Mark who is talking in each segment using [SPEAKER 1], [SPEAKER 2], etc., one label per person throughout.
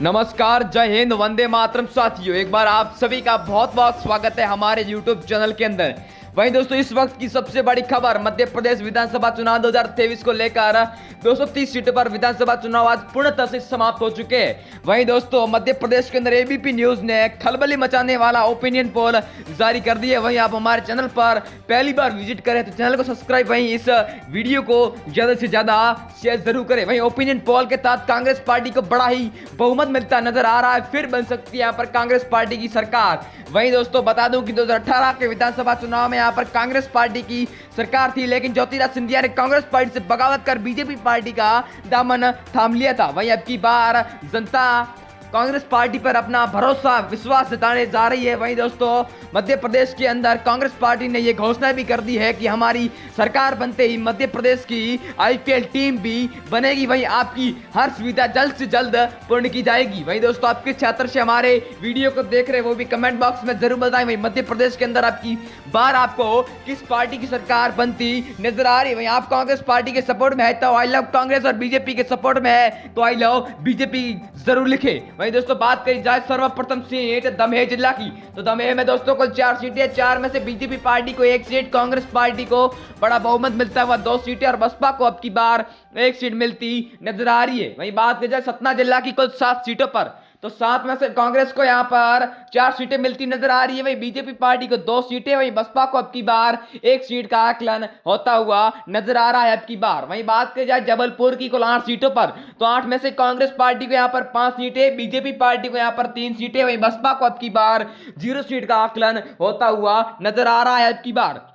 [SPEAKER 1] नमस्कार, जय हिंद, वंदे मातरम। साथियों, एक बार आप सभी का बहुत बहुत स्वागत है हमारे YouTube चैनल के अंदर। वहीं दोस्तों, इस वक्त की सबसे बड़ी खबर मध्य प्रदेश विधानसभा चुनाव 2023 को लेकर 230 सीटों पर विधानसभा चुनाव आज पूर्णतः से समाप्त हो चुके हैं। वहीं दोस्तों, मध्य प्रदेश के अंदर एबीपी न्यूज ने खलबली मचाने वाला ओपिनियन पोल जारी कर दिया। वहीं आप हमारे चैनल पर पहली बार विजिट करें तो चैनल को सब्सक्राइब, वहीं इस वीडियो को ज्यादा से ज्यादा शेयर जरूर करें। वहीं ओपिनियन पोल के तहत कांग्रेस पार्टी को बड़ा ही बहुमत मिलता नजर आ रहा है। फिर बन सकती है यहाँ पर कांग्रेस पार्टी की सरकार। वहीं दोस्तों, बता दूं कि 2018 के विधानसभा चुनाव में यहाँ पर कांग्रेस पार्टी की सरकार थी, लेकिन ज्योतिरादित्य सिंधिया ने कांग्रेस पार्टी से बगावत कर बीजेपी पार्टी का दामन थाम लिया था। वहीं अब की बार जनता कांग्रेस पार्टी पर अपना भरोसा विश्वास जताने जा रही है। वहीं दोस्तों, मध्य प्रदेश के अंदर कांग्रेस पार्टी ने यह घोषणा भी कर दी है कि हमारी सरकार बनते ही मध्य प्रदेश की आईपीएल टीम भी बनेगी। वहीं आपकी हर सुविधा जल्द से जल्द पूर्ण की जाएगी। वहीं दोस्तों, आपके छात्र से हमारे वीडियो को देख रहे वो भी कमेंट बॉक्स में जरूर बताएं। वहीं मध्य प्रदेश के अंदर आपकी बार आपको किस पार्टी की सरकार बनती नजर आ रही है। वहीं आप कांग्रेस पार्टी के सपोर्ट में है तो आई लव कांग्रेस, और बीजेपी के सपोर्ट में है तो आई लव बीजेपी जरूर लिखे। वहीं दोस्तों, बात करी जाए सर्वप्रथम सीट दमोह जिला की, तो दमोह में दोस्तों कुल 4 सीटें, 4 में से बीजेपी पार्टी को 1 सीट, कांग्रेस पार्टी को बड़ा बहुमत मिलता हुआ 2 सीटें और बसपा को अब की बार 1 सीट मिलती नजर आ रही है। वहीं बात की जाए सतना जिला की कुल 7 सीटों पर, तो 7 में से कांग्रेस को यहां पर 4 सीटें मिलती नजर आ रही है। वहीं बीजेपी पार्टी को 2 सीटें, वहीं बसपा को अब की बार 1 सीट का आकलन होता हुआ नजर आ रहा है अब की बार। वहीं बात की जाए जबलपुर की कुल 8 सीटों पर, तो 8 में से कांग्रेस पार्टी को यहां पर 5 सीटें, बीजेपी पार्टी को यहां पर 3 सीटें, वहीं बसपा को अब की बार 0 सीट का आकलन होता हुआ नजर आ रहा है अब की बार।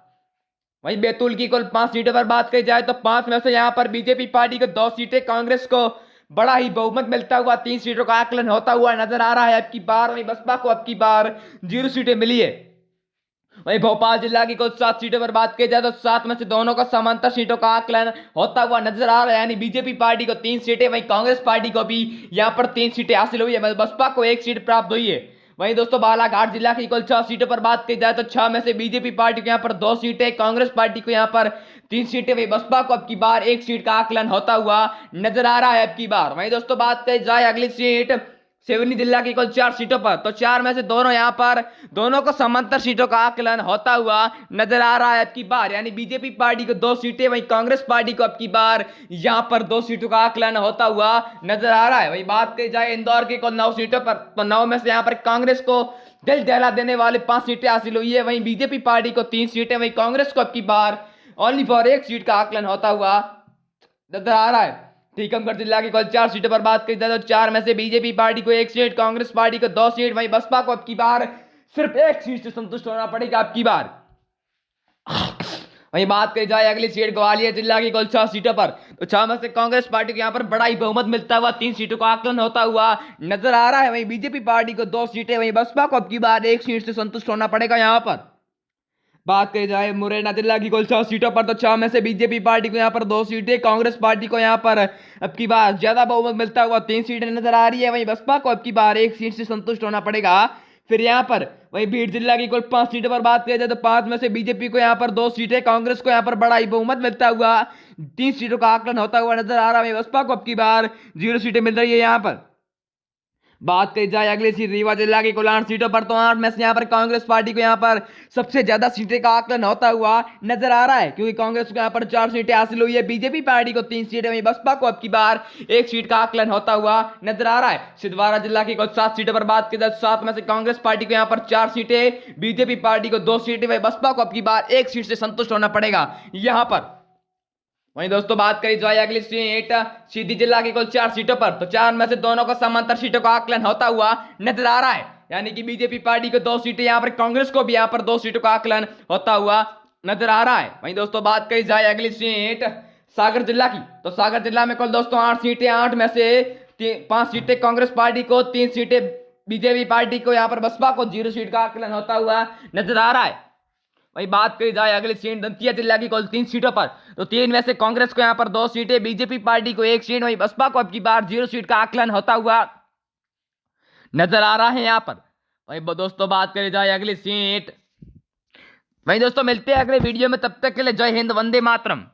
[SPEAKER 1] वहीं बैतूल की कुल 5 सीटों पर बात की जाए तो 5 में से यहां पर बीजेपी पार्टी को 2 सीटें, कांग्रेस को बड़ा ही बहुमत मिलता हुआ 3 सीटों का आकलन होता हुआ नजर आ रहा है अब की बार। वहीं बसपा को अब की बार 0 सीटें मिली है। वहीं भोपाल जिला की कुल 7 सीटों पर बात की जाए तो 7 में से दोनों का समांतर सीटों का आकलन होता हुआ नजर आ रहा है, यानी बीजेपी पार्टी को 3 सीटें, वहीं कांग्रेस पार्टी को भी यहां पर 3 सीटें हासिल हुई है, बसपा को 1 सीट प्राप्त हुई है। वहीं दोस्तों, बालाघाट जिला की कुल 6 सीटों पर बात की जाए तो 6 में से बीजेपी पार्टी को यहां पर 2 सीटें, कांग्रेस पार्टी को यहां पर 3 सीटें, वहीं बसपा को अब की बार 1 सीट का आकलन होता हुआ नजर आ रहा है अब की बार। वहीं दोस्तों, बात की जाए अगली सीट सिवनी जिला की कुल 4 सीटों पर, तो 4 में से दोनों यहां पर दोनों को समांतर सीटों का आकलन होता हुआ नजर आ रहा है अब की बार, यानी बीजेपी पार्टी को 2 सीटें, वहीं कांग्रेस पार्टी को अब की बार यहां पर 2 सीटों का आकलन होता हुआ नजर आ रहा है। वहीं बात की जाए इंदौर की कुल 9 सीटों पर, तो 9 में से यहां पर कांग्रेस को दिल दहला देने वाले 5 सीटें हासिल हुई है, वहीं बीजेपी पार्टी को 3 सीटें, वहीं कांग्रेस को अब की बार ओनली फॉर 1 सीट का आकलन होता हुआ नजर आ रहा है। टीकमगढ़ जिला की कुल 4 सीटों पर बात की जाए तो 4 में से बीजेपी पार्टी को 1 सीट, कांग्रेस पार्टी को 2 सीट, वहीं बसपा को अब की बार सिर्फ 1 सीट से संतुष्ट होना पड़ेगा अब की बार। वहीं बात की जाए अगली सीट ग्वालियर जिला की कुल 6 सीटों पर, तो 6 में से कांग्रेस पार्टी को यहां पर बड़ा ही बहुमत मिलता हुआ 3 सीटों का आकलन होता हुआ नजर आ रहा है, वहीं बीजेपी पार्टी को 2 सीटें, वहीं बसपा को अब की बार 1 सीट से संतुष्ट होना पड़ेगा यहां पर। बात करी जाए मुरैना जिला की कुल 6 सीटों पर, तो 6 में से बीजेपी पार्टी को यहां पर 2 सीटें, कांग्रेस पार्टी को यहां पर अब की बार ज्यादा बहुमत मिलता हुआ 3 सीटें नजर आ रही है, वहीं बसपा को अब की बार 1 सीट से संतुष्ट होना पड़ेगा। फिर यहां पर वहीं भीड़ जिला की कुल 5 सीटों पर बात की जाए तो 5 में से बीजेपी को यहां पर 2 सीटें, कांग्रेस को यहां पर बड़ा ही बहुमत मिलता हुआ 3 सीटों का आकलन होता हुआ नजर आ रहा है, बसपा को अब की बार 0 सीटें मिल रही है यहां पर। बात करी जाए अगली सीट रीवा जिला की कुल 8 सीटों पर, तो 8 में से यहां पर कांग्रेस पार्टी को यहां पर सबसे ज्यादा सीटें का आकलन होता हुआ नजर आ रहा है, क्योंकि कांग्रेस को यहां पर 4 सीटें हासिल हुई है, बीजेपी पार्टी को 3 सीटें, वहीं बसपा को अब की बार 1 सीट का आकलन होता हुआ नजर आ रहा है। छिंदवाड़ा जिला की कुल 7 सीटों पर बात की जाए 7 में से कांग्रेस पार्टी को यहां पर 4 सीटें, बीजेपी पार्टी को 2 सीटें, वहीं बसपा को अब की बार 1 सीट से संतुष्ट होना पड़ेगा यहां पर। वहीं दोस्तों, बात करी जाए अगली सीट सीधी जिला की कुल 4 सीटों पर, तो 4 में से दोनों का समांतर सीटों का आकलन होता हुआ नजर आ रहा है, यानी कि बीजेपी पार्टी को 2 सीटें, यहां पर कांग्रेस को भी यहां पर 2 सीटों का आकलन होता हुआ नजर आ रहा है। वहीं दोस्तों, बात करी जाए अगली सीट सागर जिला की, तो सागर जिला में कुल दोस्तों 8 सीटें, 8 में से 5 सीटें कांग्रेस पार्टी को, 3 सीटें बीजेपी पार्टी को, यहां पर बसपा को 0 सीट का आकलन होता हुआ नजर आ रहा है। वही बात करी जाए अगली सीट दंतिया जिला की कुल 3 सीटों पर, तो 3 में से कांग्रेस को यहां पर 2 सीटें, बीजेपी पार्टी को 1 सीट, वहीं बसपा को अब की बार 0 सीट का आकलन होता हुआ नजर आ रहा है यहां पर। वही दोस्तों, बात करी जाए अगली सीट, वहीं दोस्तों मिलते हैं अगले वीडियो में, तब तक के लिए जय हिंद, वंदे मातरम।